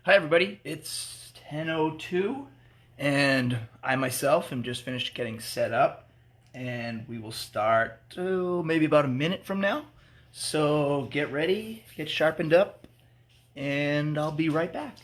Hi everybody, it's 10:02 and I myself am just finished getting set up and we will start maybe about a minute from now. So get ready, get sharpened up, and I'll be right back.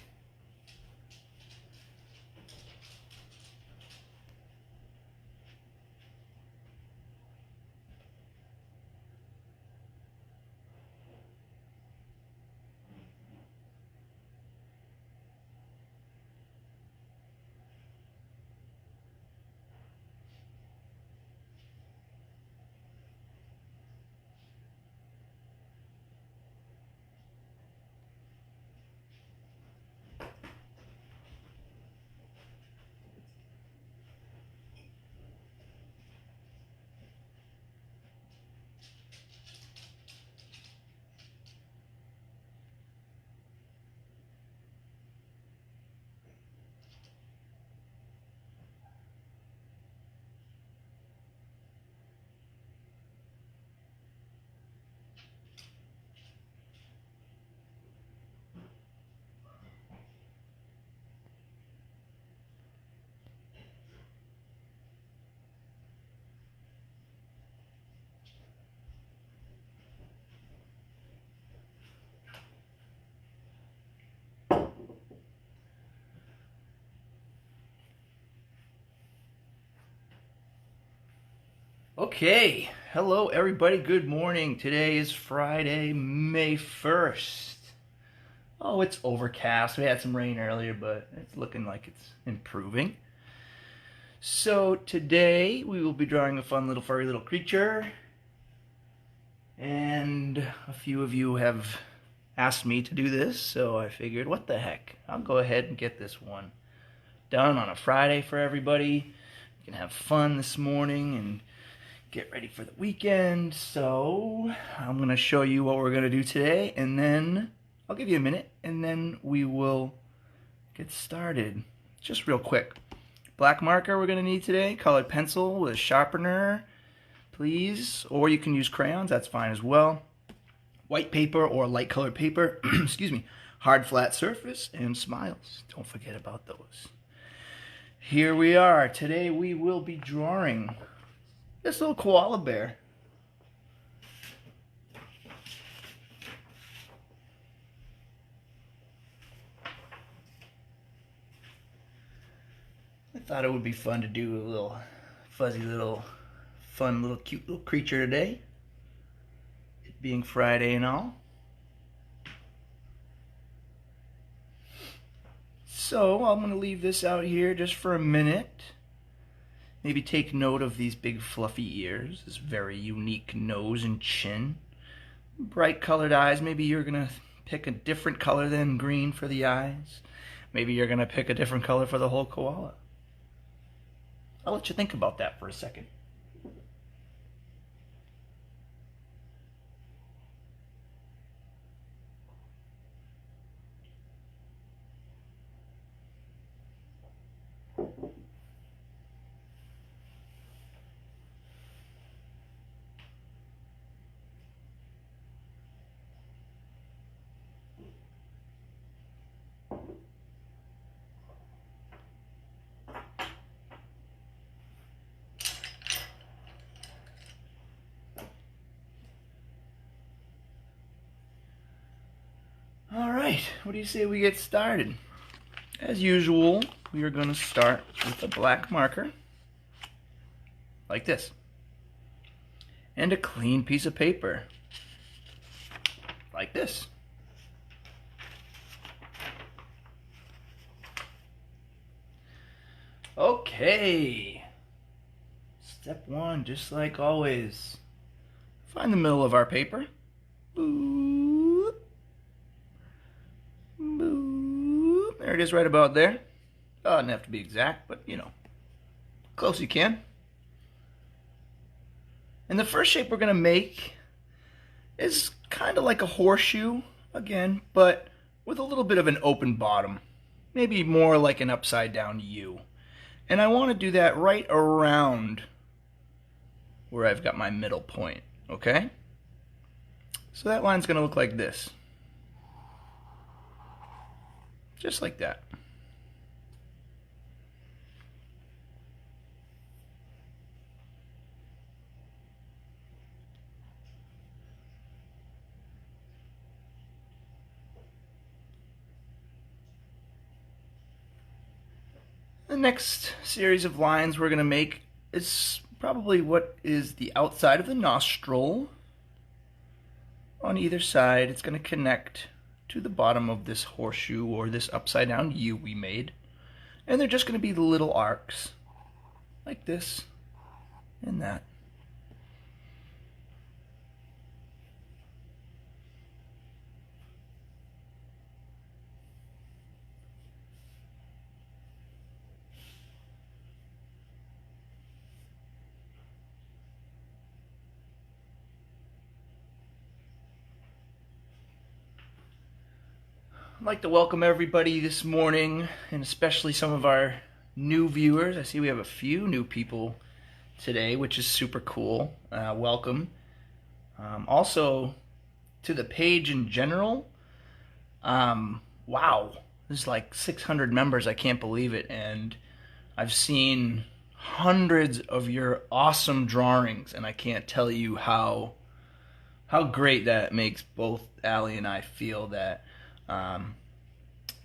Okay, hello everybody, good morning. Today is Friday, May 1st. Oh, it's overcast. We had some rain earlier, but it's looking like it's improving. So today we will be drawing a fun little furry little creature. And a few of you have asked me to do this, so I figured, what the heck? I'll go ahead and get this one done on a Friday for everybody. You can have fun this morning and get ready for the weekend. So I'm going to show you what we're going to do today, and then I'll give you a minute, and then we will get started. Just real quick. Black marker we're going to need today, colored pencil with a sharpener, please, or you can use crayons, that's fine as well. White paper or light colored paper, excuse me, hard flat surface, and smiles. Don't forget about those. Here we are. Today we will be drawing this little koala bear. I thought it would be fun to do a little fuzzy little fun little cute little creature today, it being Friday and all. So I'm going to leave this out here just for a minute. Maybe take note of these big fluffy ears, this very unique nose and chin. Bright colored eyes. Maybe you're going to pick a different color than green for the eyes. Maybe you're going to pick a different color for the whole koala. I'll let you think about that for a second. Alright, what do you say we get started? As usual, we are going to start with a black marker, like this, and a clean piece of paper, like this. Okay, step one, just like always, find the middle of our paper. Boop. Boop. There it is, right about there. Oh, it doesn't have to be exact, but you know, close you can. And the first shape we're going to make is kind of like a horseshoe, again, but with a little bit of an open bottom. Maybe more like an upside down U. And I want to do that right around where I've got my middle point, okay? So that line's going to look like this. just like that. The next series of lines we're going to make is probably what is the outside of the nostril. On either side, it's going to connect to the bottom of this horseshoe or this upside down U we made. And they're just going to be the little arcs, like this and that. I'd like to welcome everybody this morning, and especially some of our new viewers. I see we have a few new people today, which is super cool. Welcome. Also, to the page in general, wow, there's like 600 members. I can't believe it. And I've seen hundreds of your awesome drawings, and I can't tell you how great that makes both Allie and I feel that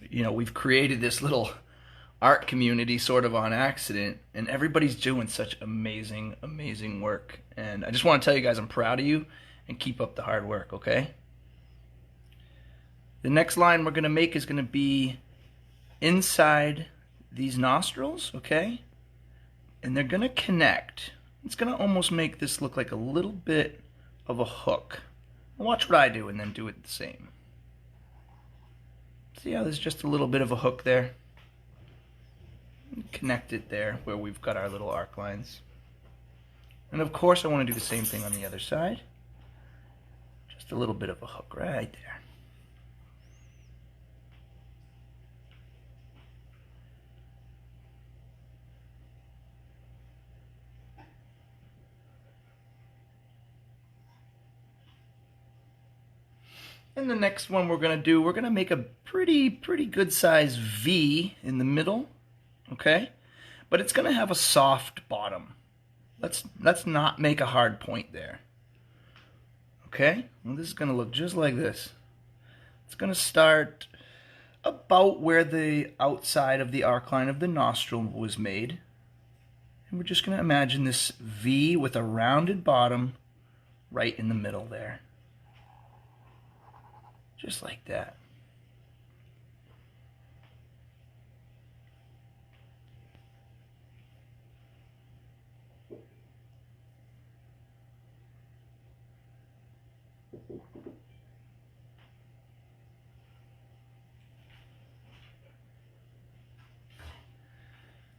you know, we've created this little art community sort of on accident, and everybody's doing such amazing work. And I just want to tell you guys I'm proud of you, and keep up the hard work, okay? The next line we're going to make is going to be inside these nostrils, okay? And they're going to connect. It's going to almost make this look like a little bit of a hook. Watch what I do and then do it the same. See how there's just a little bit of a hook there? Connect it there where we've got our little arc lines. And of course I want to do the same thing on the other side. Just a little bit of a hook right there. And the next one we're going to make a pretty good size V in the middle, okay? But it's going to have a soft bottom. Let's not make a hard point there. Okay? Well, this is going to look just like this. It's going to start about where the outside of the arc line of the nostril was made. And we're just going to imagine this V with a rounded bottom right in the middle there. Just like that.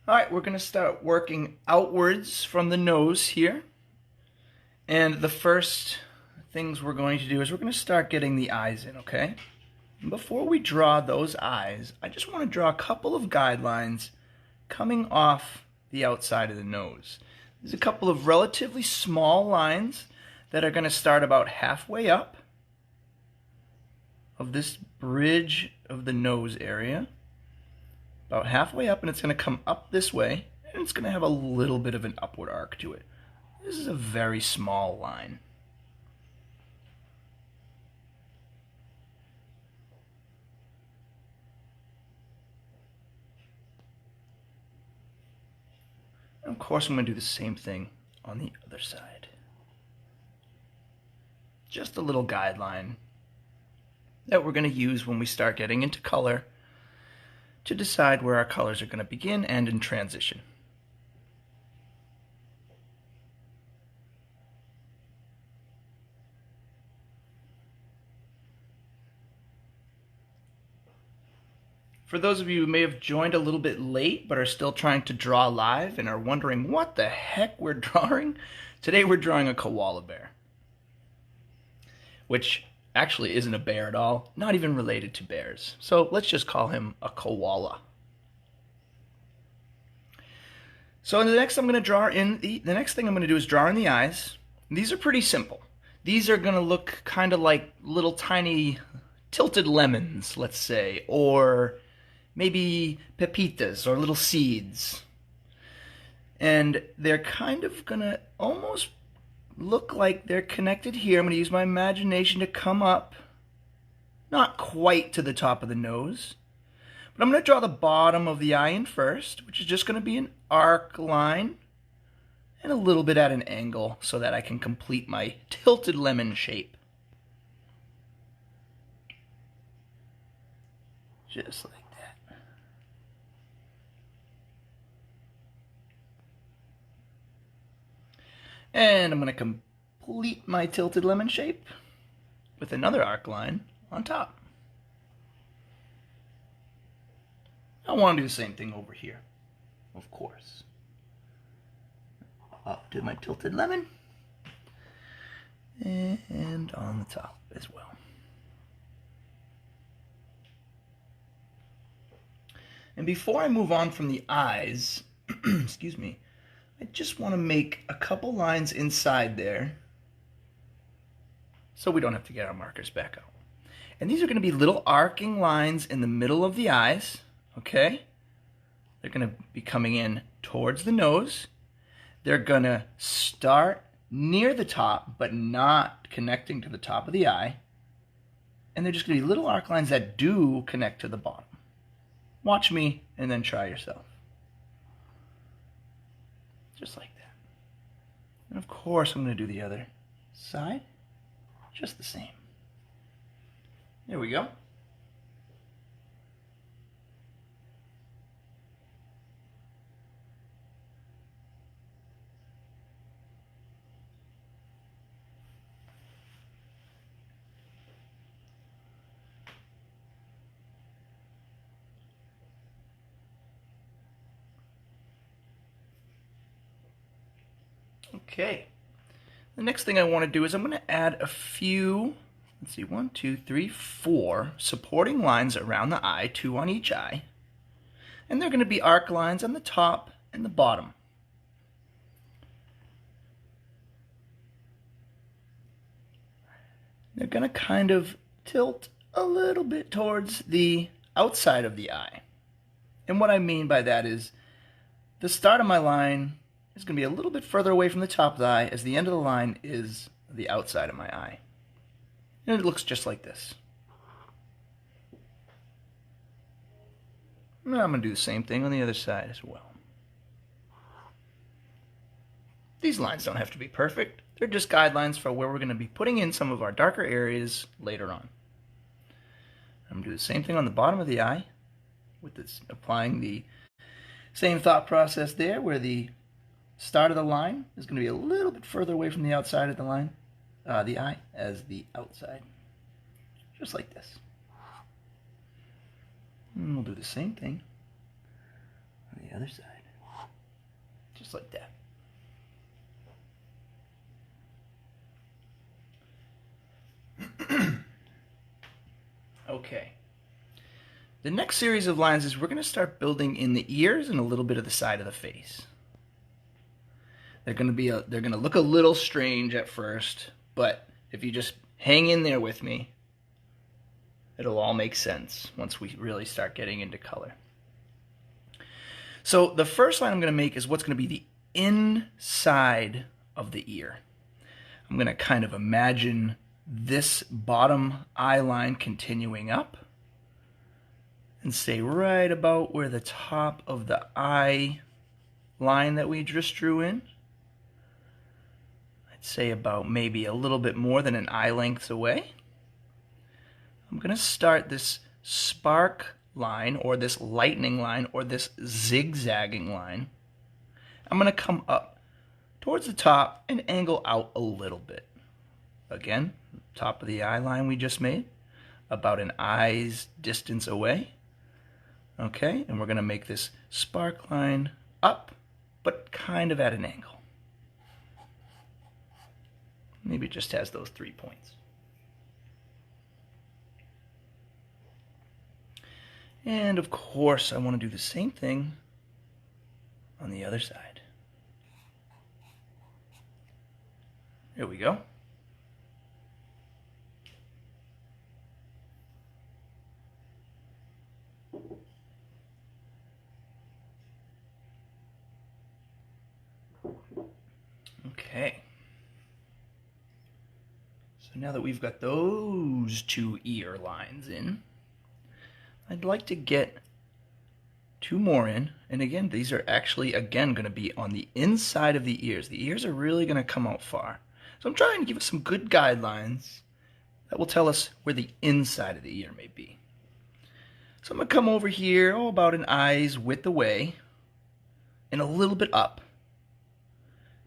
All right, we're going to start working outwards from the nose here. And the first things we're going to do is we're going to start getting the eyes in, okay? And before we draw those eyes, I just want to draw a couple of guidelines coming off the outside of the nose. There's a couple of relatively small lines that are going to start about halfway up of this bridge of the nose area. About halfway up, and it's going to come up this way, and it's going to have a little bit of an upward arc to it. This is a very small line. And of course, I'm going to do the same thing on the other side. Just a little guideline that we're going to use when we start getting into color to decide where our colors are going to begin and in transition. For those of you who may have joined a little bit late but are still trying to draw live and are wondering what the heck we're drawing, today we're drawing a koala bear. Which actually isn't a bear at all, not even related to bears. So let's just call him a koala. So the next thing I'm going to do is draw in the eyes. These are pretty simple. These are going to look kind of like little tiny tilted lemons, let's say, or maybe pepitas or little seeds. And they're kind of gonna almost look like they're connected here. I'm gonna use my imagination to come up, not quite to the top of the nose, but I'm gonna draw the bottom of the eye in first, which is just gonna be an arc line and a little bit at an angle so that I can complete my tilted lemon shape. Just like that. And I'm going to complete my tilted lemon shape with another arc line on top. I want to do the same thing over here, of course. Up to my tilted lemon and on the top as well. And before I move on from the eyes, excuse me, I just want to make a couple lines inside there so we don't have to get our markers back out. And these are going to be little arcing lines in the middle of the eyes, okay? They're going to be coming in towards the nose. They're going to start near the top, but not connecting to the top of the eye. And they're just going to be little arc lines that do connect to the bottom. Watch me and then try yourself. Just like that. And of course I'm going to do the other side just the same. There we go. Okay, the next thing I want to do is I'm going to add a few, let's see, 1, 2, 3, 4 supporting lines around the eye, 2 on each eye. And they're going to be arc lines on the top and the bottom. They're going to kind of tilt a little bit towards the outside of the eye. And what I mean by that is the start of my line is going to be a little bit further away from the top of the eye as the end of the line is the outside of my eye. And it looks just like this. Now I'm going to do the same thing on the other side as well. These lines don't have to be perfect. They're just guidelines for where we're going to be putting in some of our darker areas later on. I'm going to do the same thing on the bottom of the eye with this, applying the same thought process there where the start of the line is going to be a little bit further away from the outside of the line, the eye, as the outside. Just like this. And we'll do the same thing on the other side. Just like that. Okay. The next series of lines is we're going to start building in the ears and a little bit of the side of the face. They're going to look a little strange at first, but if you just hang in there with me, it'll all make sense once we really start getting into color. So the first line I'm going to make is what's going to be the inside of the ear. I'm going to kind of imagine this bottom eye line continuing up and stay right about where the top of the eye line that we just drew in. I'd say about maybe a little bit more than an eye length away. I'm going to start this spark line or this lightning line or this zigzagging line. I'm going to come up towards the top and angle out a little bit. Again, top of the eye line we just made, about an eye's distance away. Okay, and we're going to make this spark line up, but kind of at an angle. Maybe it just has those 3 points. And of course, I want to do the same thing on the other side. There we go. now that we've got those two ear lines in, I'd like to get two more in. And again, these are actually, again, going to be on the inside of the ears. The ears are really going to come out far. So I'm trying to give us some good guidelines that will tell us where the inside of the ear may be. So I'm going to come over here, about an eye's width away, and a little bit up.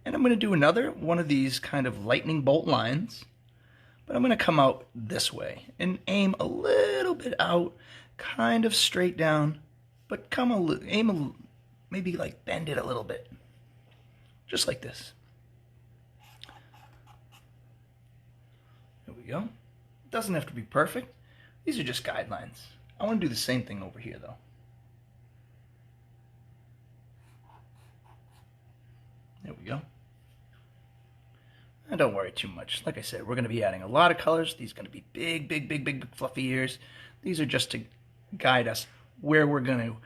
And I'm going to do another one of these kind of lightning bolt lines, but I'm going to come out this way and aim a little bit out, kind of straight down, but maybe like bend it a little bit, just like this. There we go. It doesn't have to be perfect. These are just guidelines. I want to do the same thing over here though. There we go. And don't worry too much. Like I said, we're going to be adding a lot of colors. These are going to be big, big, big, big, fluffy ears. These are just to guide us where we're going to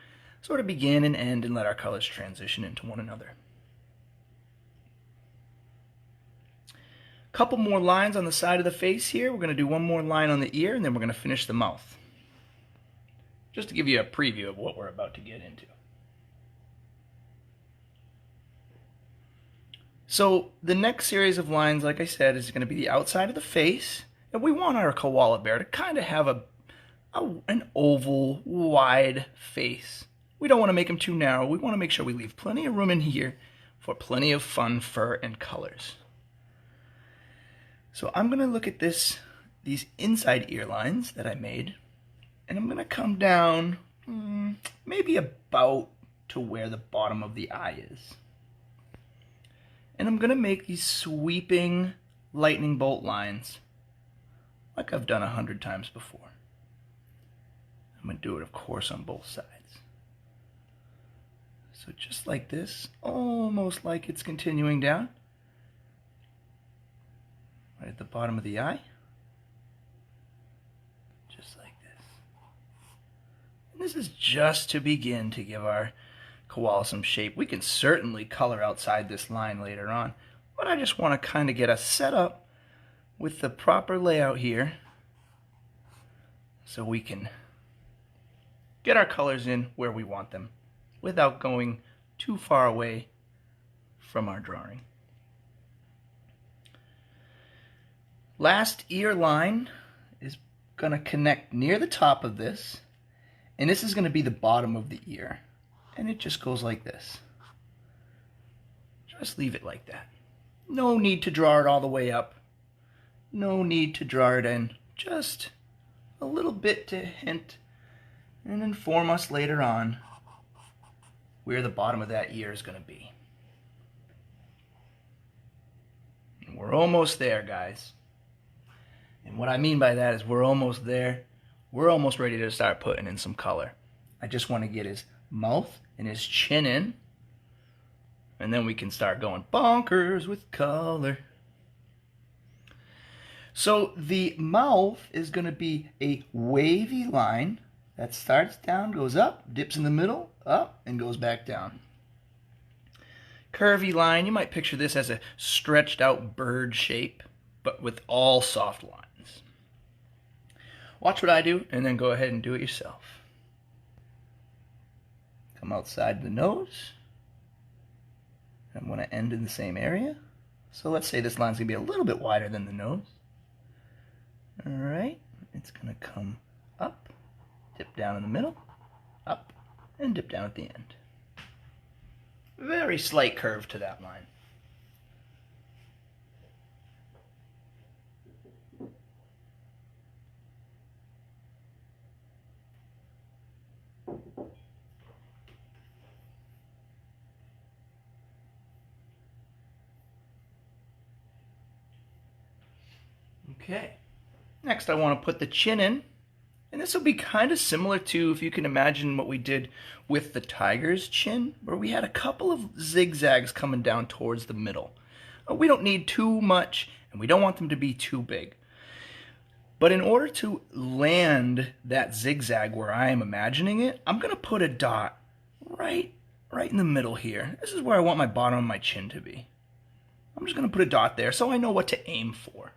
sort of begin and end and let our colors transition into one another. Couple more lines on the side of the face here. We're going to do one more line on the ear, and then we're going to finish the mouth. Just to give you a preview of what we're about to get into. So the next series of lines, like I said, is going to be the outside of the face. And we want our koala bear to kind of have an oval, wide face. We don't want to make him too narrow. We want to make sure we leave plenty of room in here for plenty of fun fur and colors. So I'm going to look at these inside ear lines that I made, and I'm going to come down maybe about to where the bottom of the eye is. And I'm going to make these sweeping lightning bolt lines like I've done 100 times before. I'm going to do it, of course, on both sides. So just like this, almost like it's continuing down. Right at the bottom of the eye. Just like this. And this is just to begin to give our koala some shape. We can certainly color outside this line later on, but I just want to kind of get us set up with the proper layout here so we can get our colors in where we want them without going too far away from our drawing. Last ear line is going to connect near the top of this, and this is going to be the bottom of the ear. And it just goes like this. Just leave it like that. No need to draw it all the way up. No need to draw it in. Just a little bit to hint and inform us later on where the bottom of that ear is going to be. And we're almost there, guys. And what I mean by that is we're almost there. We're almost ready to start putting in some color. I just want to get his mouth and his chin in, and then we can start going bonkers with color. So the mouth is going to be a wavy line that starts down, goes up, dips in the middle, up, and goes back down. Curvy line, you might picture this as a stretched out bird shape, but with all soft lines. Watch what I do, and then go ahead and do it yourself. Come outside the nose. I want to end in the same area. So let's say this line's going to be a little bit wider than the nose. Alright, it's going to come up, dip down in the middle, up, and dip down at the end. Very slight curve to that line. Okay, next I want to put the chin in, and this will be kind of similar to, if you can imagine what we did with the tiger's chin, where we had a couple of zigzags coming down towards the middle. We don't need too much, and we don't want them to be too big. But in order to land that zigzag where I am imagining it, I'm going to put a dot right in the middle here. This is where I want my bottom of my chin to be. I'm just going to put a dot there so I know what to aim for.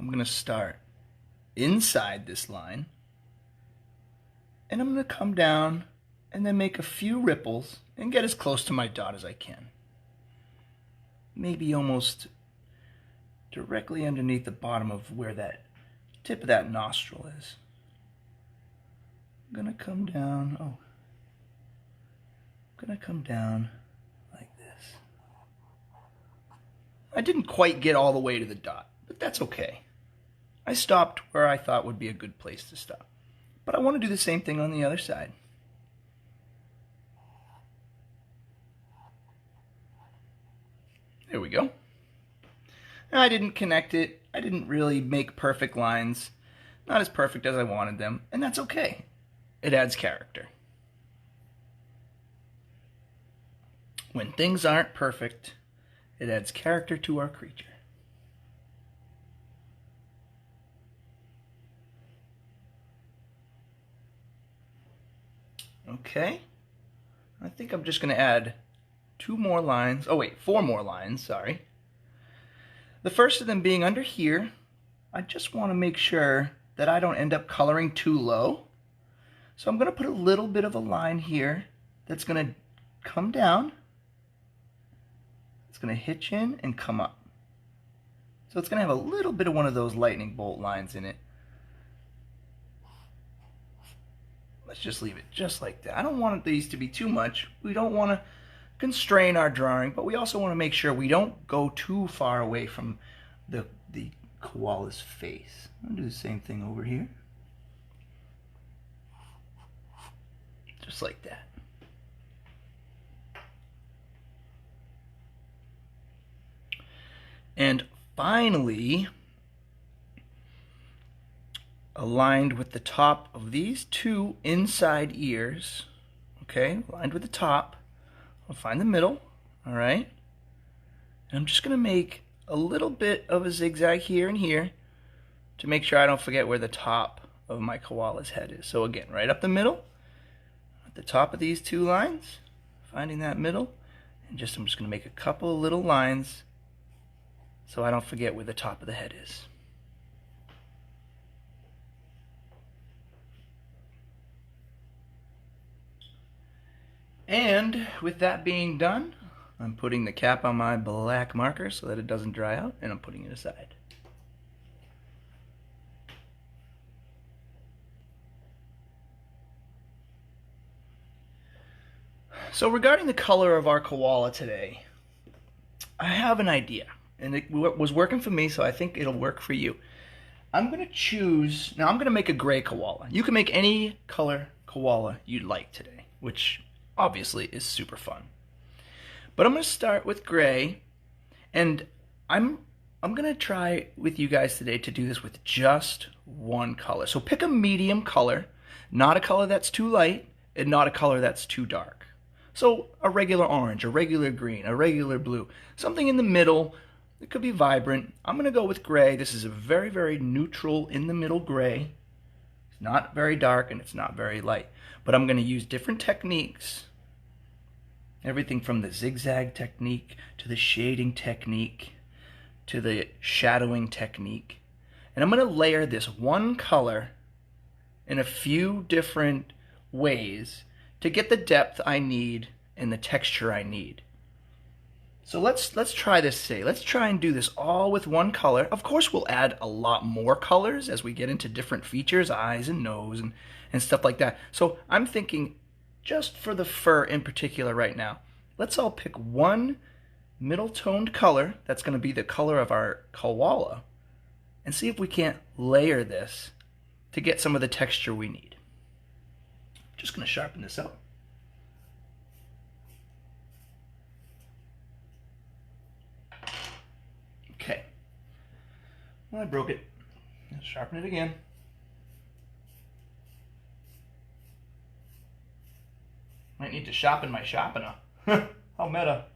I'm going to start inside this line, and I'm going to come down and then make a few ripples and get as close to my dot as I can. Maybe almost directly underneath the bottom of where that tip of that nostril is. I'm going to come down, I'm going to come down like this. I didn't quite get all the way to the dot, but that's okay. I stopped where I thought would be a good place to stop. But I want to do the same thing on the other side. There we go. Now, I didn't connect it. I didn't really make perfect lines. Not as perfect as I wanted them, and that's okay. It adds character. When things aren't perfect, it adds character to our creature. Okay, I think I'm just going to add 4 more lines, sorry. The first of them being under here. I just want to make sure that I don't end up coloring too low. So I'm going to put a little bit of a line here that's going to come down. It's going to hitch in and come up. So it's going to have a little bit of one of those lightning bolt lines in it. Let's just leave it just like that. I don't want these to be too much. We don't want to constrain our drawing, but we also want to make sure we don't go too far away from the koala's face. I'll do the same thing over here. Just like that. And finally, aligned with the top of these 2 inside ears, okay, aligned with the top, I'll find the middle, all right, and I'm just going to make a little bit of a zigzag here and here to make sure I don't forget where the top of my koala's head is. So again, right up the middle, at the top of these 2 lines, finding that middle, and I'm just going to make a couple of little lines so I don't forget where the top of the head is. And with that being done, I'm putting the cap on my black marker so that it doesn't dry out, and I'm putting it aside. So regarding the color of our koala today, I have an idea, and it was working for me, so I think it'll work for you. I'm going to choose, now I'm going to make a gray koala. You can make any color koala you'd like today, which obviously is super fun. But I'm going to start with gray, and I'm going to try with you guys today to do this with just one color. So pick a medium color, not a color that's too light, and not a color that's too dark. So a regular orange, a regular green, a regular blue, something in the middle. It could be vibrant. I'm going to go with gray. This is a very, very neutral in the middle gray. It's not very dark and it's not very light. But I'm going to use different techniques. Everything from the zigzag technique to the shading technique to the shadowing technique. And I'm going to layer this one color in a few different ways to get the depth I need and the texture I need. So let's try this today. Let's try and do this all with one color. Of course, we'll add a lot more colors as we get into different features, eyes and nose and stuff like that. So I'm thinking just for the fur in particular right now, let's all pick one middle toned color that's going to be the color of our koala and see if we can't layer this to get some of the texture we need. Just going to sharpen this up. Okay. Well, I broke it. Let's sharpen it again. Might need to sharpen my sharpener. How meta.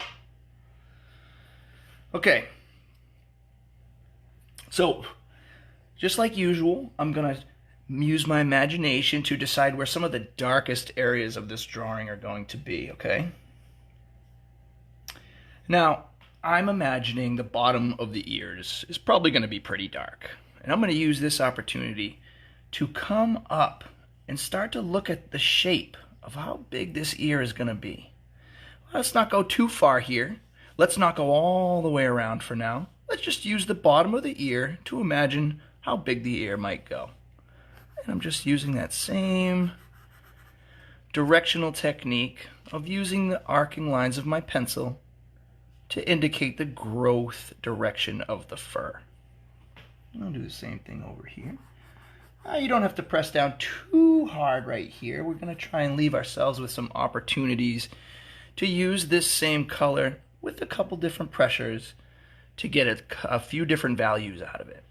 Okay. So, just like usual, I'm going to use my imagination to decide where some of the darkest areas of this drawing are going to be, okay? Now, I'm imagining the bottom of the ears is probably going to be pretty dark. And I'm going to use this opportunity to come up and start to look at the shape of how big this ear is going to be. Let's not go too far here. Let's not go all the way around for now. Let's just use the bottom of the ear to imagine how big the ear might go. And I'm just using that same directional technique of using the arcing lines of my pencil to indicate the growth direction of the fur. I'll do the same thing over here. You don't have to press down too hard right here. We're going to try and leave ourselves with some opportunities to use this same color with a couple different pressures to get a few different values out of it.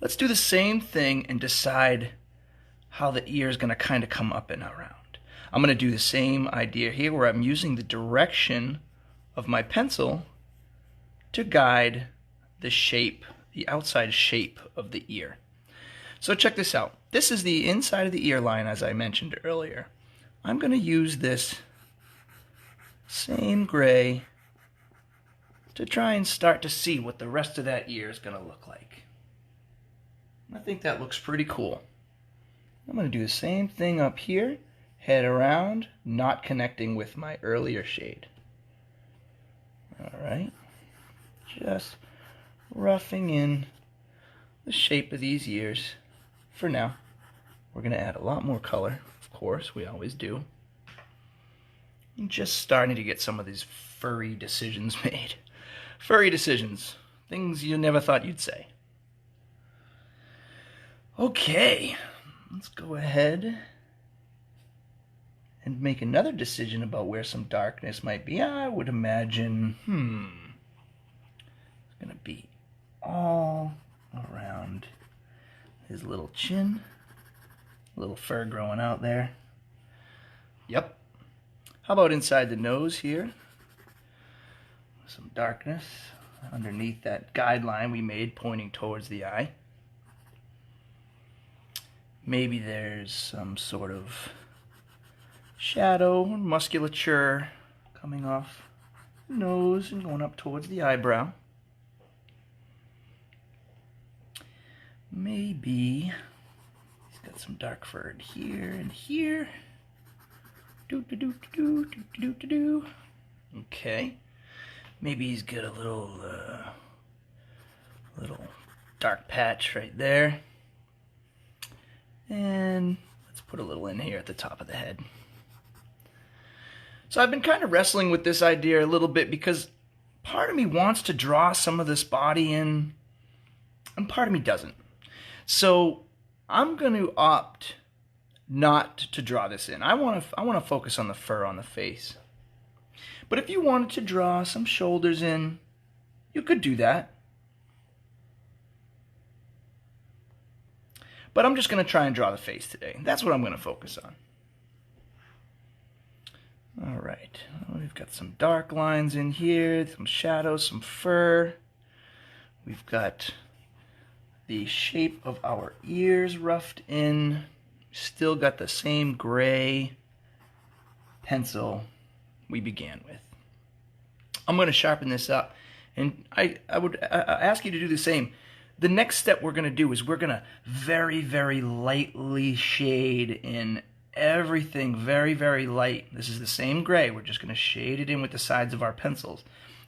Let's do the same thing and decide how the ear is going to kind of come up and around. I'm going to do the same idea here where I'm using the direction of my pencil to guide the shape, the outside shape of the ear. So check this out. This is the inside of the ear line, as I mentioned earlier. I'm going to use this same gray to try and start to see what the rest of that ear is going to look like. I think that looks pretty cool. I'm going to do the same thing up here, head around, not connecting with my earlier shade. Alright, just roughing in the shape of these ears for now. We're going to add a lot more color, of course, we always do. I'm just starting to get some of these furry decisions made. Furry decisions, things you never thought you'd say. Okay, let's go ahead and make another decision about where some darkness might be. I would imagine, it's going to be all around his little chin. A little fur growing out there. Yep. How about inside the nose here? Some darkness underneath that guideline we made pointing towards the eye. Maybe there's some sort of shadow and musculature coming off the nose and going up towards the eyebrow. Maybe he's got some dark fur here and here. Okay. Maybe he's got a little dark patch right there. And let's put a little in here at the top of the head. So I've been kind of wrestling with this idea a little bit because part of me wants to draw some of this body in and part of me doesn't. So I'm going to opt not to draw this in. I want to focus on the fur on the face. But if you wanted to draw some shoulders in, you could do that. But I'm just going to try and draw the face today. That's what I'm going to focus on. All right, we've got some dark lines in here, some shadows, some fur. We've got the shape of our ears roughed in. Still got the same gray pencil we began with. I'm going to sharpen this up, and I would ask you to do the same. The next step we're going to do is we're going to very, very lightly shade in everything, very, very light. This is the same gray. We're just going to shade it in with the sides of our pencils.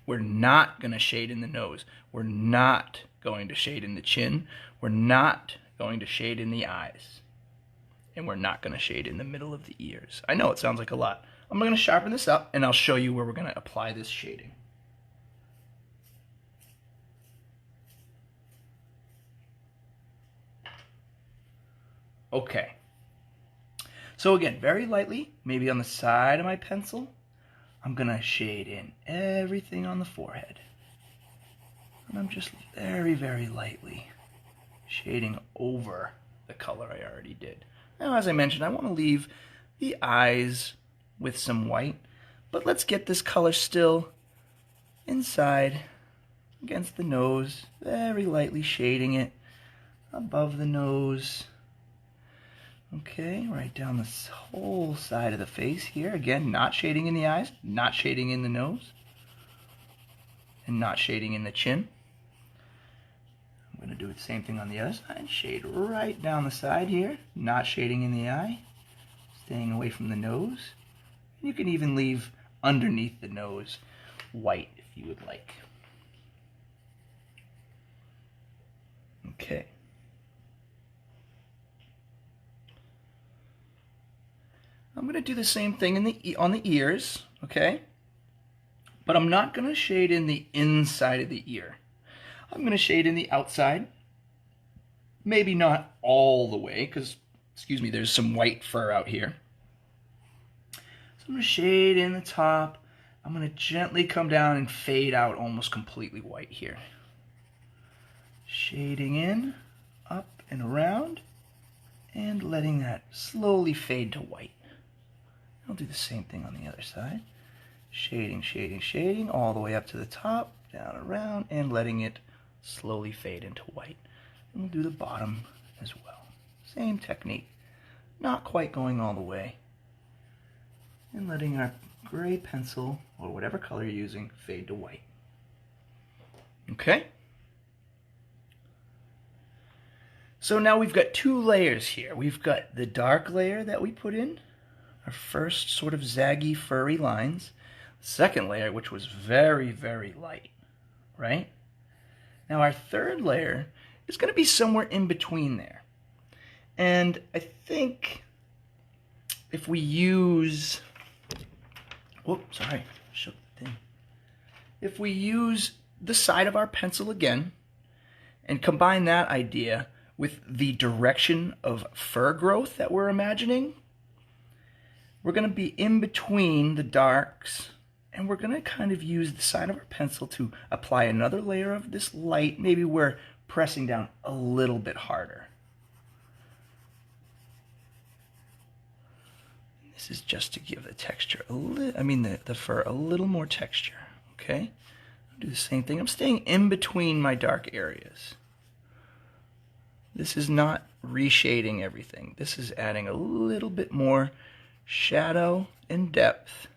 We're not going to shade in the nose. We're not going to shade in the chin. We're not going to shade in the eyes. And we're not going to shade in the middle of the ears. I know it sounds like a lot. I'm going to sharpen this up, and I'll show you where we're going to apply this shading. Okay. So again, very lightly, maybe on the side of my pencil, I'm going to shade in everything on the forehead. And I'm just very, very lightly shading over the color I already did. Now, as I mentioned, I want to leave the eyes with some white, but let's get this color still inside against the nose, very lightly shading it above the nose. Okay, right down this whole side of the face here. Again, not shading in the eyes, not shading in the nose, and not shading in the chin. I'm going to do the same thing on the other side. Shade right down the side here, not shading in the eye, staying away from the nose. You can even leave underneath the nose white if you would like. Okay. I'm going to do the same thing on the ears, okay? But I'm not going to shade in the inside of the ear. I'm going to shade in the outside. Maybe not all the way, because, excuse me, there's some white fur out here. So I'm going to shade in the top. I'm going to gently come down and fade out almost completely white here. Shading in, up and around, and letting that slowly fade to white. I'll do the same thing on the other side. Shading, shading, shading, all the way up to the top, down around, and letting it slowly fade into white. And we'll do the bottom as well. Same technique. Not quite going all the way. And letting our gray pencil, or whatever color you're using, fade to white. Okay? So now we've got two layers here. We've got the dark layer that we put in, our first sort of zaggy, furry lines. The second layer, which was very, very light, right? Now our third layer is going to be somewhere in between there. And I think if we use, whoops, sorry, shook the thing. If we use the side of our pencil again and combine that idea with the direction of fur growth that we're imagining, we're going to be in between the darks, and we're going to kind of use the side of our pencil to apply another layer of this light. Maybe we're pressing down a little bit harder. This is just to give the texture the fur a little more texture, okay? I'll do the same thing. I'm staying in between my dark areas. This is not reshading everything. This is adding a little bit more shadow and depth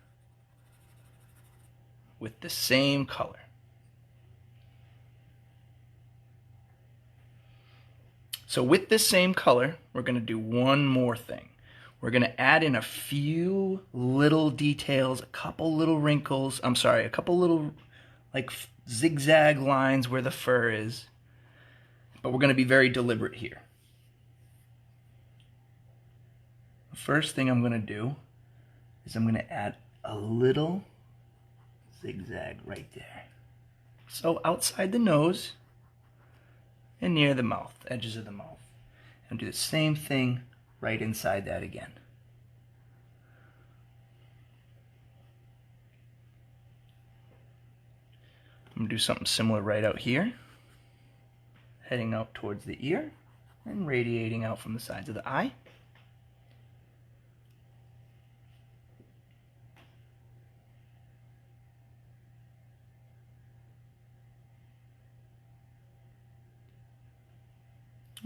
with the same color. So with this same color, we're going to do one more thing. We're going to add in a few little details, a couple little wrinkles, a couple little like zigzag lines where the fur is. But we're going to be very deliberate here. The first thing I'm going to do is I'm going to add a little zigzag right there. So outside the nose and near the mouth, edges of the mouth. And do the same thing right inside that again. I'm going to do something similar right out here. Heading out towards the ear and radiating out from the sides of the eye.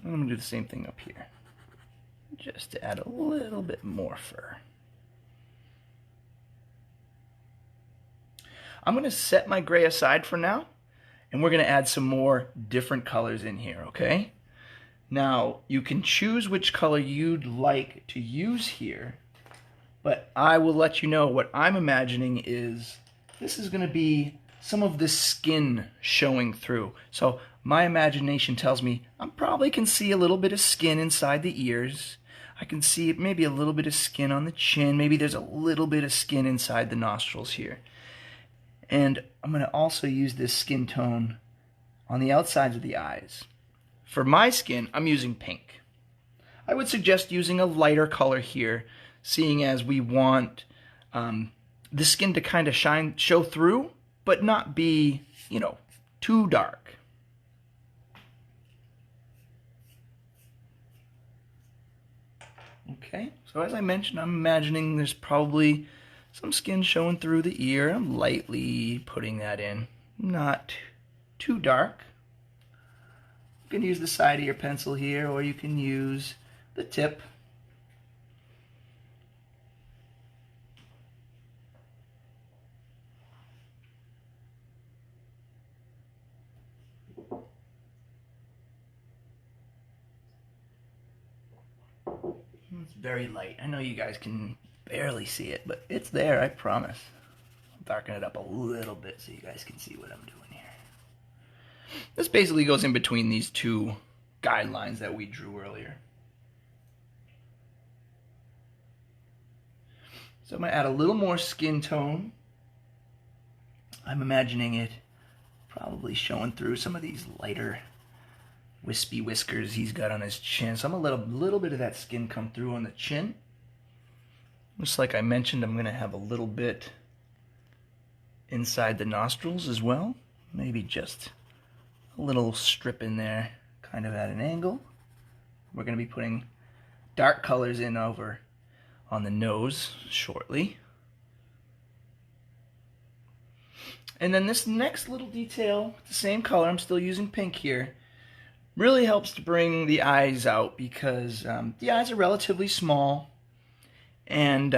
I'm going to do the same thing up here, just to add a little bit more fur. I'm going to set my gray aside for now, and we're going to add some more different colors in here, okay? Now, you can choose which color you'd like to use here, but I will let you know what I'm imagining is this is going to be some of the skin showing through. So my imagination tells me I probably can see a little bit of skin inside the ears. I can see maybe a little bit of skin on the chin. Maybe there's a little bit of skin inside the nostrils here. And I'm going to also use this skin tone on the outsides of the eyes. For my skin, I'm using pink. I would suggest using a lighter color here, seeing as we want the skin to kind of show through, but not be, too dark. Okay, so as I mentioned, I'm imagining there's probably some skin showing through the ear. I'm lightly putting that in, not too dark. You can use the side of your pencil here, or you can use the tip. It's very light. I know you guys can barely see it, but it's there, I promise. I'll darken it up a little bit so you guys can see what I'm doing here. This basically goes in between these two guidelines that we drew earlier. So I'm going to add a little more skin tone. I'm imagining it probably showing through some of these lighter wispy whiskers he's got on his chin. So I'm going to let a little bit of that skin come through on the chin. Just like I mentioned, I'm going to have a little bit inside the nostrils as well. Maybe just a little strip in there, kind of at an angle. We're going to be putting dark colors in over on the nose shortly. And then this next little detail, the same color, I'm still using pink here, really helps to bring the eyes out because the eyes are relatively small, and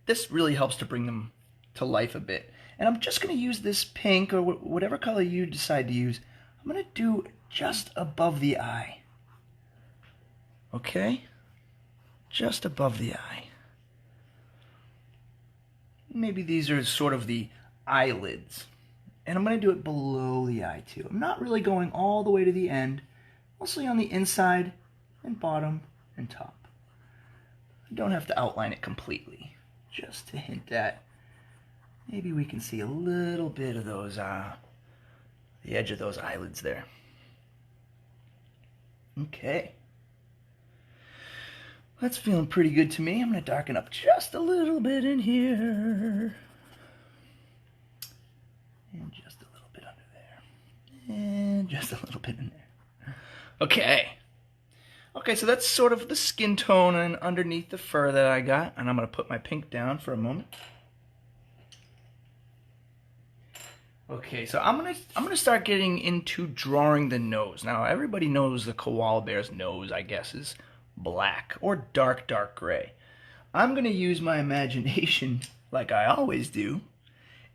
this really helps to bring them to life a bit. And I'm just going to use this pink, or whatever color you decide to use, I'm going to do just above the eye. Okay? Just above the eye. Maybe these are sort of the eyelids. And I'm going to do it below the eye too. I'm not really going all the way to the end. Mostly on the inside and bottom and top. I don't have to outline it completely. Just to hint at maybe we can see a little bit of those, the edge of those eyelids there. Okay. That's feeling pretty good to me. I'm going to darken up just a little bit in here. And just a little bit under there. And just a little bit in there. Okay. Okay, so that's sort of the skin tone and underneath the fur that I got. And I'm going to put my pink down for a moment. Okay, so I'm gonna start getting into drawing the nose. Now, everybody knows the koala bear's nose, I guess, is black or dark gray. I'm gonna use my imagination like I always do,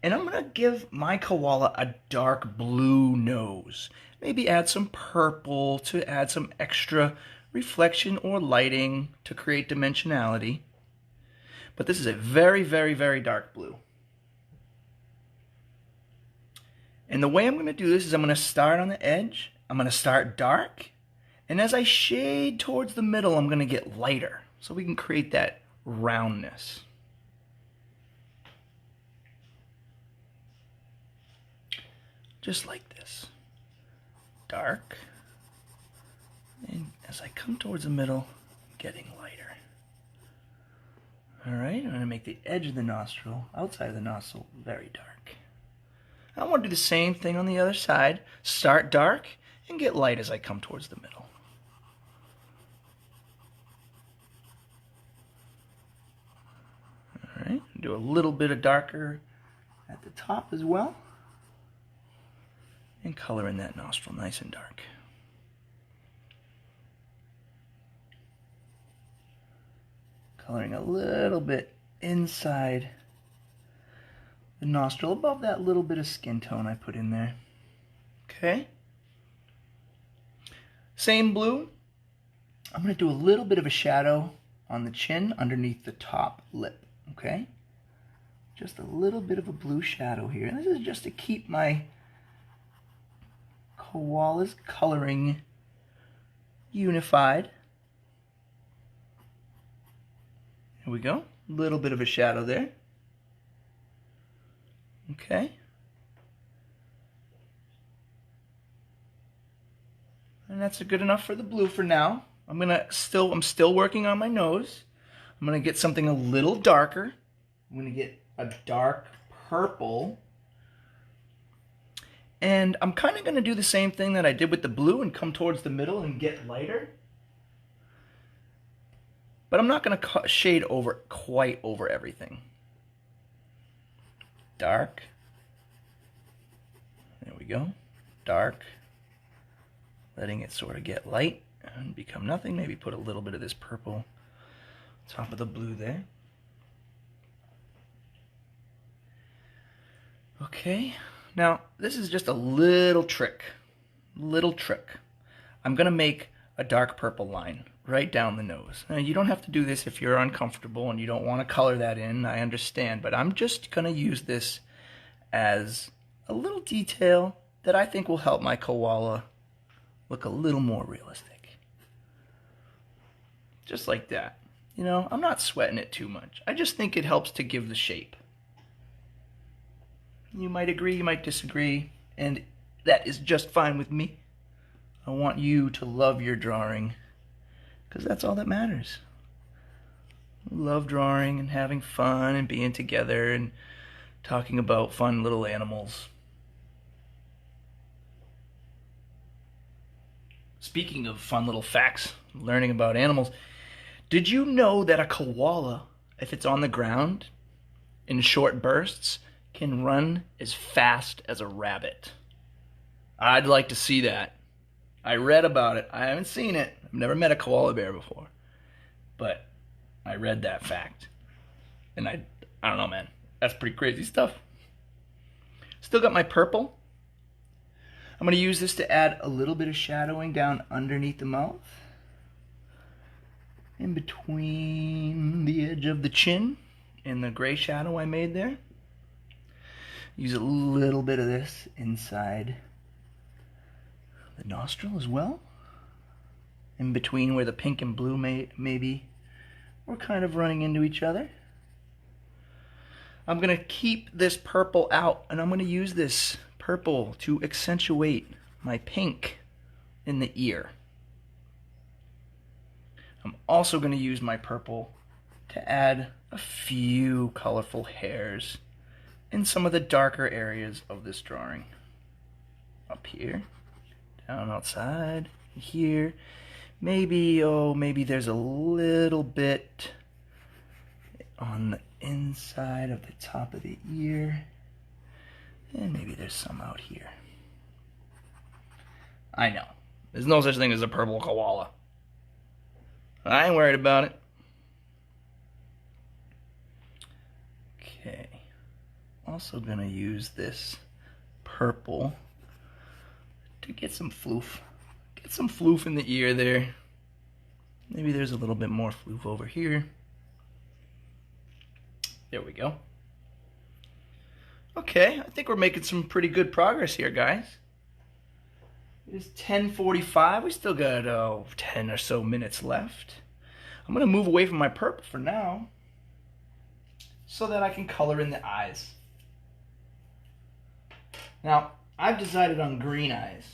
and I'm gonna give my koala a dark blue nose. Maybe add some purple to add some extra reflection or lighting to create dimensionality. But this is a very, very, very dark blue. And the way I'm going to do this is I'm going to start on the edge. I'm going to start dark. And as I shade towards the middle, I'm going to get lighter. So we can create that roundness. Just like this. Dark. And as I come towards the middle, I'm getting lighter. Alright, I'm going to make the edge of the nostril, outside of the nostril, very dark. I want to do the same thing on the other side. Start dark and get light as I come towards the middle. Alright, do a little bit of darker at the top as well. And color in that nostril nice and dark. Coloring a little bit inside the nostril, above that little bit of skin tone I put in there. Okay. Same blue. I'm going to do a little bit of a shadow on the chin underneath the top lip. Okay. Just a little bit of a blue shadow here. And this is just to keep my koala's coloring unified. Here we go. A little bit of a shadow there. Okay. And that's good enough for the blue for now. I'm still working on my nose. I'm gonna get something a little darker. I'm gonna get a dark purple. And I'm kind of gonna do the same thing that I did with the blue and come towards the middle and get lighter. But I'm not gonna shade over quite over everything. Dark. There we go. Dark. Letting it sort of get light and become nothing. Maybe put a little bit of this purple top of the blue there. Okay. Now, this is just a little trick. I'm going to make a dark purple line right down the nose. Now, you don't have to do this if you're uncomfortable and you don't want to color that in. I understand, but I'm just going to use this as a little detail that I think will help my koala look a little more realistic. Just like that. You know, I'm not sweating it too much. I just think it helps to give the shape. You might agree, you might disagree, and that is just fine with me. I want you to love your drawing, because that's all that matters. We love drawing and having fun and being together and talking about fun little animals. Speaking of fun little facts, learning about animals, did you know that a koala, if it's on the ground in short bursts, can run as fast as a rabbit? I'd like to see that. I read about it. I haven't seen it. I've never met a koala bear before. But I read that fact. And I don't know, man. That's pretty crazy stuff. Still got my purple. I'm going to use this to add a little bit of shadowing down underneath the mouth. In between the edge of the chin and the gray shadow I made there. Use a little bit of this inside the nostril as well. In between where the pink and blue maybe we're kind of running into each other. I'm going to keep this purple out, and I'm going to use this purple to accentuate my pink in the ear. I'm also going to use my purple to add a few colorful hairs in some of the darker areas of this drawing. Up here, down outside, here. Maybe there's a little bit on the inside of the top of the ear. And maybe there's some out here. I know. There's no such thing as a purple koala. I ain't worried about it. Okay. Also gonna use this purple to get some floof. Get some floof in the ear there. Maybe there's a little bit more floof over here. There we go. Okay, I think we're making some pretty good progress here, guys. It is 10:45. We still got 10 or so minutes left. I'm going to move away from my purple for now so that I can color in the eyes. Now, I've decided on green eyes.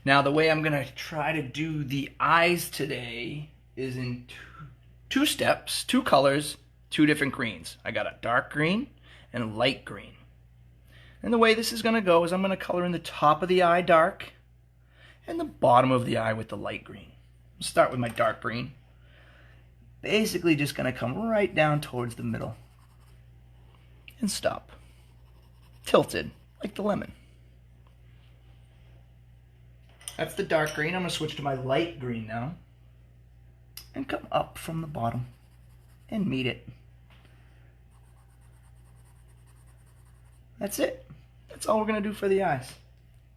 Now, the way I'm going to try to do the eyes today is in two steps, two colors, two different greens. I got a dark green and a light green. And the way this is going to go is I'm going to color in the top of the eye dark and the bottom of the eye with the light green. I'll start with my dark green. Basically just going to come right down towards the middle and stop. Tilted, like the lemon. That's the dark green. I'm going to switch to my light green now and come up from the bottom and meet it. That's it. That's all we're going to do for the eyes.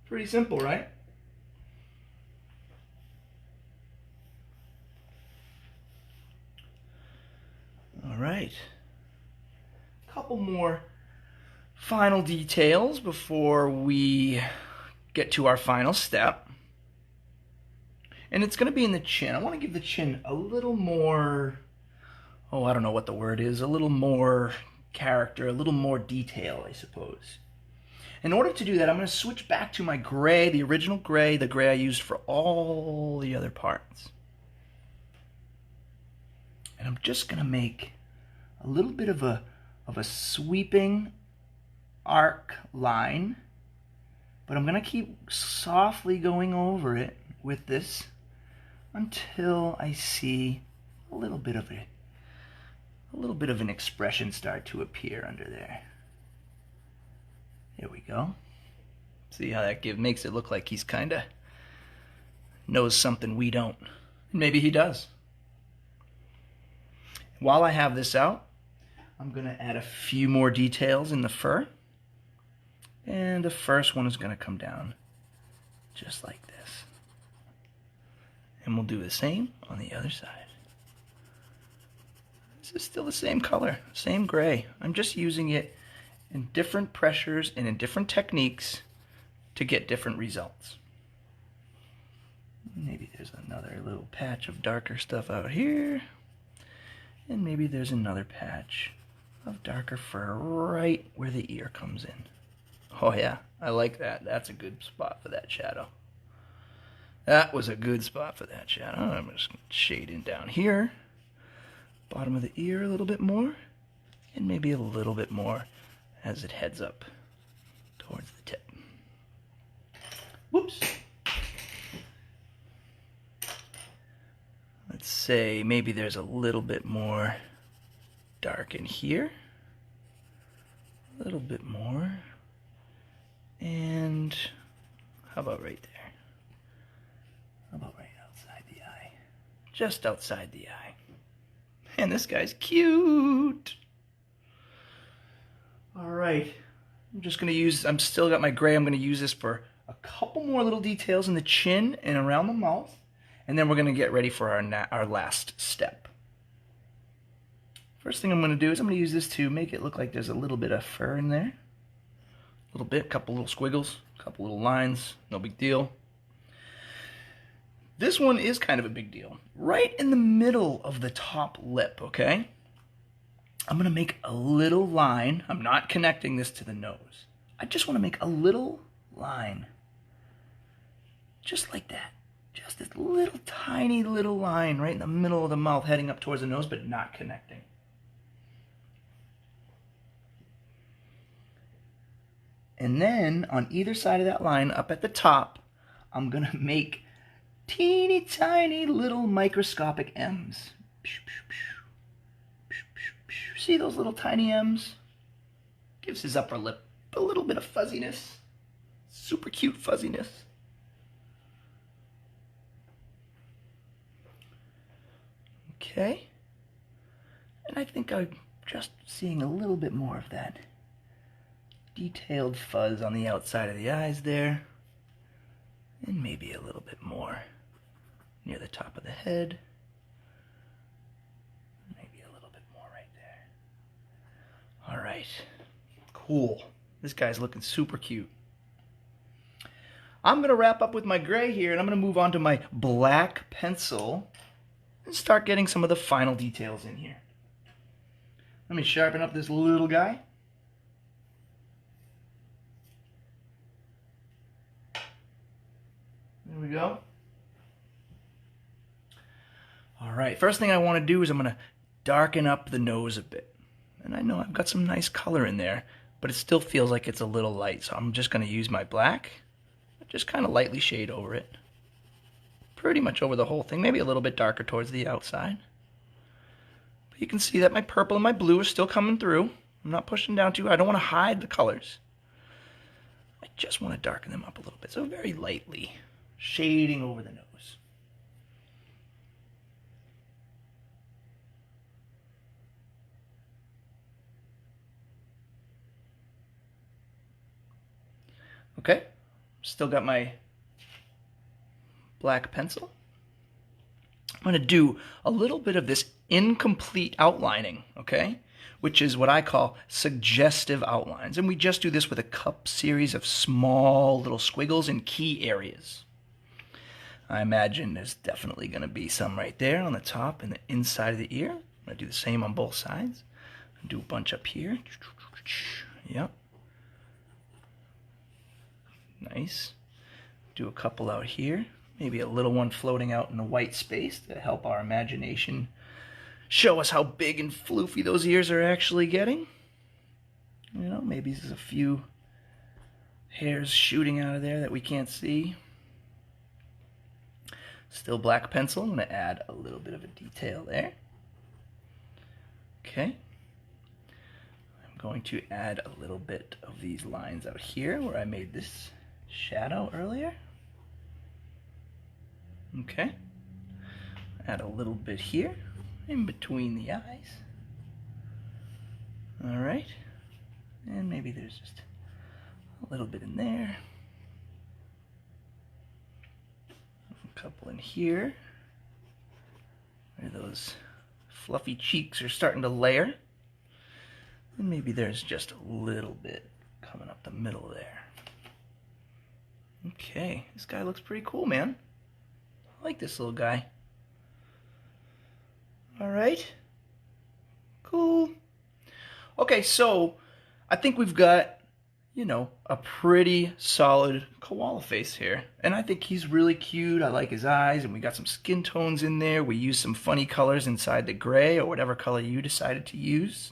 Pretty simple, right? All right. Couple more final details before we get to our final step. And it's going to be in the chin. I want to give the chin a little more, I don't know what the word is, a little more character, a little more detail, I suppose. In order to do that, I'm going to switch back to my gray, the original gray, the gray I used for all the other parts. And I'm just going to make a little bit of a sweeping arc line, but I'm going to keep softly going over it with this until I see a little bit of an expression start to appear under there. There we go. See how that makes it look like he's kind of knows something we don't. Maybe he does. While I have this out, I'm going to add a few more details in the fur. And the first one is going to come down just like this. And we'll do the same on the other side. This is still the same color, same gray. I'm just using it in different pressures and in different techniques to get different results. Maybe there's another little patch of darker stuff out here. And maybe there's another patch of darker fur right where the ear comes in. Oh yeah, I like that. That's a good spot for that shadow. That was a good spot for that shadow. I'm just going to shade in down here. Bottom of the ear a little bit more. And maybe a little bit more as it heads up towards the tip. Whoops. Let's say maybe there's a little bit more dark in here. A little bit more. And how about right there? How about right outside the eye? Just outside the eye. And this guy's cute. All right. I'm just going to use, I'm still got my gray. I'm going to use this for a couple more little details in the chin and around the mouth. And then we're going to get ready for our last step. First thing I'm going to do is I'm going to use this to make it look like there's a little bit of fur in there. A little bit, a couple little squiggles, a couple little lines, no big deal. This one is kind of a big deal. Right in the middle of the top lip, okay? I'm going to make a little line. I'm not connecting this to the nose. I just want to make a little line. Just like that. Just this little tiny little line right in the middle of the mouth heading up towards the nose, but not connecting. And then on either side of that line, up at the top, I'm going to make teeny tiny little microscopic M's. See those little tiny M's? Gives his upper lip a little bit of fuzziness. Super cute fuzziness. Okay. And I think I'm just seeing a little bit more of that detailed fuzz on the outside of the eyes there. And maybe a little bit more near the top of the head. Maybe a little bit more right there. All right. Cool. This guy's looking super cute. I'm going to wrap up with my gray here, and I'm going to move on to my black pencil and start getting some of the final details in here. Let me sharpen up this little guy. There we go. All right, first thing I want to do is I'm going to darken up the nose a bit. And I know I've got some nice color in there, but it still feels like it's a little light. So I'm just going to use my black, just kind of lightly shade over it. Pretty much over the whole thing, maybe a little bit darker towards the outside. But you can see that my purple and my blue are still coming through. I'm not pushing down too hard. I don't want to hide the colors. I just want to darken them up a little bit. So very lightly shading over the nose. Okay, still got my black pencil. I'm going to do a little bit of this incomplete outlining, okay, which is what I call suggestive outlines. And we just do this with a cup series of small little squiggles in key areas. I imagine there's definitely going to be some right there on the top and the inside of the ear. I'm going to do the same on both sides. Do a bunch up here. Yep. Nice. Do a couple out here. Maybe a little one floating out in the white space to help our imagination show us how big and floofy those ears are actually getting. You know, maybe there's a few hairs shooting out of there that we can't see. Still black pencil. I'm going to add a little bit of a detail there. Okay. I'm going to add a little bit of these lines out here where I made this shadow earlier. Okay. Add a little bit here in between the eyes. All right. And maybe there's just a little bit in there. couple in here. Where those fluffy cheeks are starting to layer. And maybe there's just a little bit coming up the middle there. Okay, this guy looks pretty cool, man. I like this little guy. All right. Cool. Okay, so I think we've got, you know, a pretty solid koala face here. And I think he's really cute. I like his eyes, and we got some skin tones in there. We used some funny colors inside the gray, or whatever color you decided to use.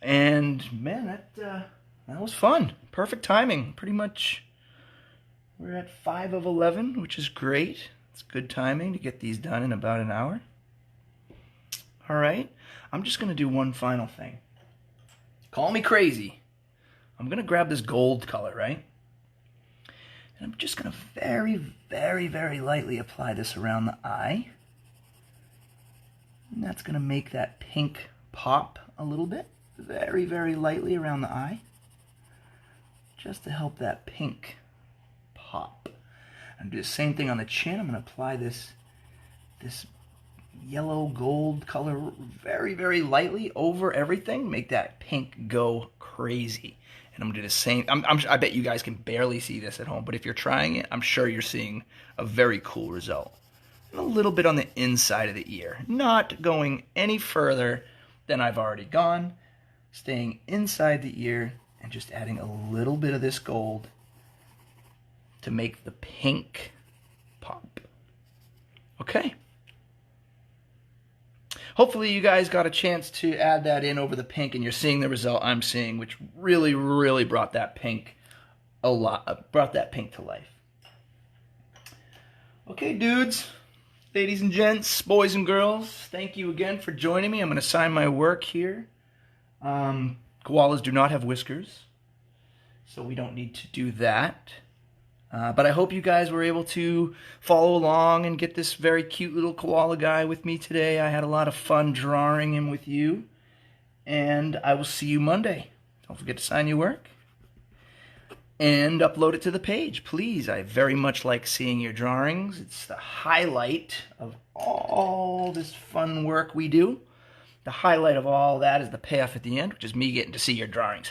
And man, that was fun. Perfect timing. Pretty much we're at 5 of 11, which is great. It's good timing to get these done in about an hour. All right, I'm just gonna do one final thing. Call me crazy. I'm gonna grab this gold color, right? And I'm just gonna very, very, very lightly apply this around the eye. And that's gonna make that pink pop a little bit. Very, very lightly around the eye. Just to help that pink pop. And do the same thing on the chin. I'm gonna apply this yellow gold color very, very lightly over everything. Make that pink go crazy. And I'm gonna do the same. I bet you guys can barely see this at home, but if you're trying it, I'm sure you're seeing a very cool result. And a little bit on the inside of the ear. Not going any further than I've already gone. Staying inside the ear and just adding a little bit of this gold to make the pink pop. Okay. Hopefully you guys got a chance to add that in over the pink, and you're seeing the result I'm seeing, which really, really brought that pink a lot, brought that pink to life. Okay, dudes, ladies and gents, boys and girls, thank you again for joining me. I'm going to sign my work here. Koalas do not have whiskers, so we don't need to do that. But I hope you guys were able to follow along and get this very cute little koala guy with me today. I had a lot of fun drawing him with you. And I will see you Monday. Don't forget to sign your work. And upload it to the page, please. I very much like seeing your drawings. It's the highlight of all this fun work we do. The highlight of all that is the payoff at the end, which is me getting to see your drawings.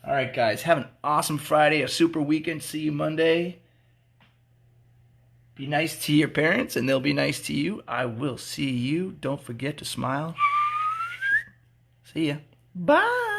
All right, guys, have an awesome Friday, a super weekend. See you Monday. Be nice to your parents, and they'll be nice to you. I will see you. Don't forget to smile. See ya. Bye.